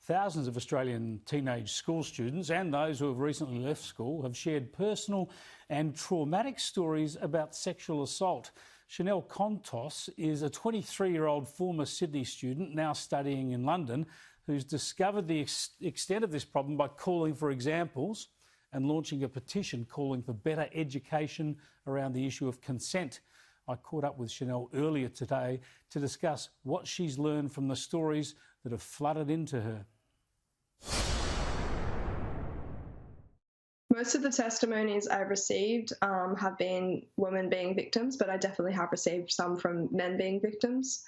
Thousands of Australian teenage school students and those who have recently left school have shared personal and traumatic stories about sexual assault. Chanel Contos is a 23-year-old former Sydney student now studying in London who's discovered the extent of this problem by calling for examples and launching a petition calling for better education around the issue of consent. I caught up with Chanel earlier today to discuss what she's learned from the stories that have flooded into her. Most of the testimonies I've received have been women being victims, but I definitely have received some from men being victims.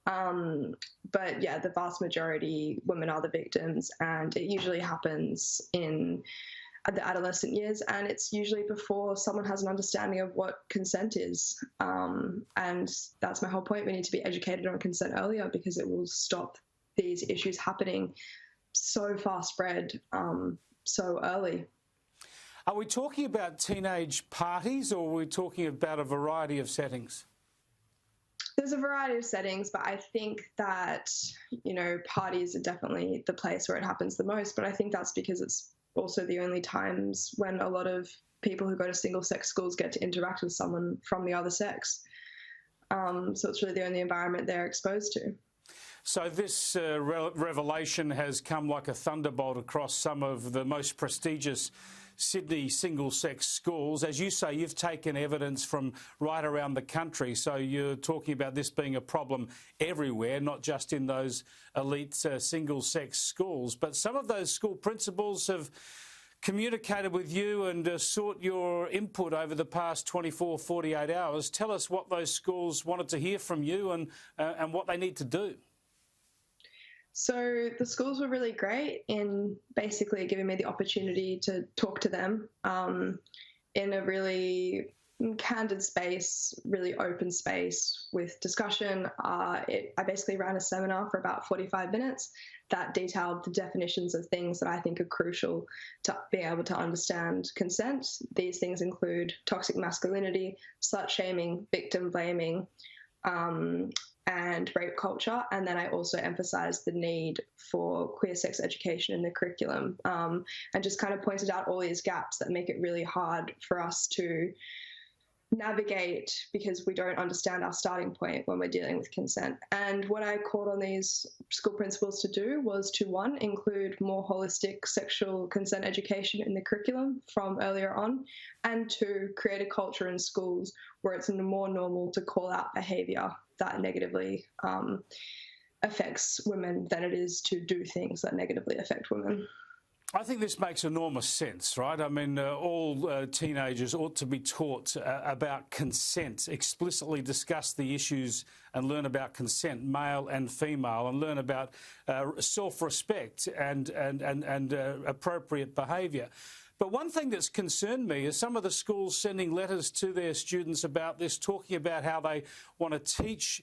But yeah, the vast majority, women are the victims, and it usually happens in the adolescent years, and it's usually before someone has an understanding of what consent is. And that's my whole point. We need to be educated on consent earlier because it will stop these issues happening so far spread so early. Are we talking about teenage parties, or are we talking about a variety of settings? There's a variety of settings, but I think that, you know, parties are definitely the place where it happens the most. But I think that's because it's also the only times when a lot of people who go to single-sex schools get to interact with someone from the other sex. So it's really the only environment they're exposed to. So this revelation has come like a thunderbolt across some of the most prestigious Sydney single-sex schools. As you say, you've taken evidence from right around the country, so you're talking about this being a problem everywhere, not just in those elite single-sex schools. But some of those school principals have communicated with you and sought your input over the past 24, 48 hours. Tell us what those schools wanted to hear from you and what they need to do. So the schools were really great in basically giving me the opportunity to talk to them in a really candid space, really open space with discussion. I basically ran a seminar for about 45 minutes that detailed the definitions of things that I think are crucial to being able to understand consent. These things include toxic masculinity, slut-shaming, victim blaming, and rape culture. And then I also emphasised the need for queer sex education in the curriculum, and just kind of pointed out all these gaps that make it really hard for us to navigate because we don't understand our starting point when we're dealing with consent. And what I called on these school principals to do was to, one, include more holistic sexual consent education in the curriculum from earlier on, and two, create a culture in schools where it's more normal to call out behaviour that negatively affects women than it is to do things that negatively affect women. I think this makes enormous sense, right? I mean, all teenagers ought to be taught about consent, explicitly discuss the issues and learn about consent, male and female, and learn about self-respect and appropriate behaviour. But one thing that's concerned me is some of the schools sending letters to their students about this, talking about how they want to teach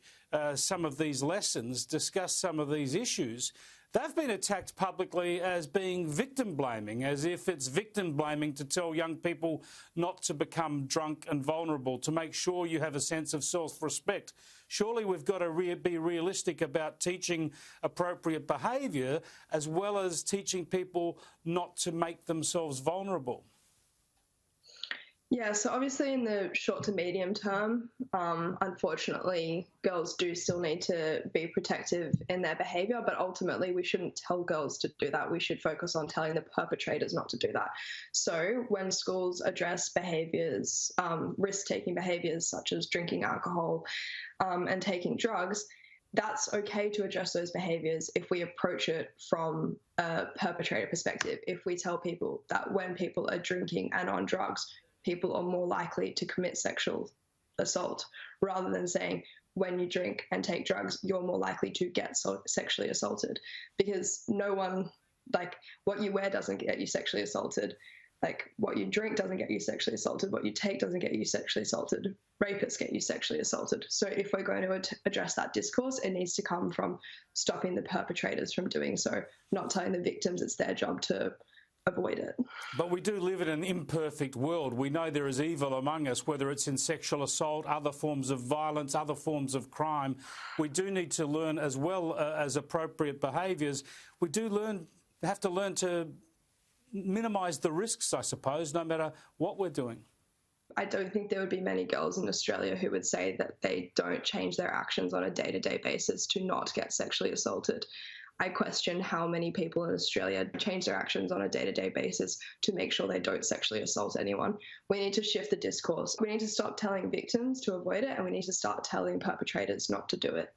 some of these lessons, discuss some of these issues. They've been attacked publicly as being victim blaming, as if it's victim blaming to tell young people not to become drunk and vulnerable, to make sure you have a sense of self-respect. Surely we've got to be realistic about teaching appropriate behaviour as well as teaching people not to make themselves vulnerable. Yeah, so obviously in the short to medium term, unfortunately, girls do still need to be protective in their behaviour, but ultimately we shouldn't tell girls to do that. We should focus on telling the perpetrators not to do that. So when schools address behaviours, risk-taking behaviours such as drinking alcohol and taking drugs, that's okay to address those behaviours if we approach it from a perpetrator perspective. If we tell people that when people are drinking and on drugs, people are more likely to commit sexual assault, rather than saying when you drink and take drugs, you're more likely to get sexually assaulted. Because no one, like, what you wear doesn't get you sexually assaulted. Like, what you drink doesn't get you sexually assaulted. What you take doesn't get you sexually assaulted. Rapists get you sexually assaulted. So if we're going to address that discourse, it needs to come from stopping the perpetrators from doing so, not telling the victims it's their job to avoid it. But we do live in an imperfect world. We know there is evil among us, whether it's in sexual assault, other forms of violence, other forms of crime. We do need to learn, as well as appropriate behaviours, we do have to learn to minimise the risks, I suppose, no matter what we're doing. I don't think there would be many girls in Australia who would say that they don't change their actions on a day-to-day basis to not get sexually assaulted. I question how many people in Australia change their actions on a day-to-day basis to make sure they don't sexually assault anyone. We need to shift the discourse. We need to stop telling victims to avoid it, and we need to start telling perpetrators not to do it.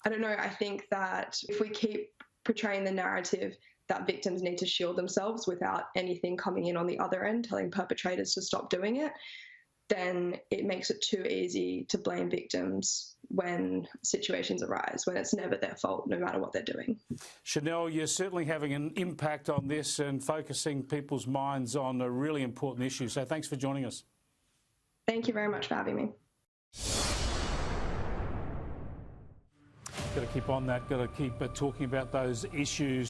I don't know, I think that if we keep portraying the narrative that victims need to shield themselves without anything coming in on the other end, telling perpetrators to stop doing it, then it makes it too easy to blame victims when situations arise, when it's never their fault, no matter what they're doing. Chanel, you're certainly having an impact on this and focusing people's minds on a really important issue. So thanks for joining us. Thank you very much for having me. Got to keep on that, got to keep talking about those issues.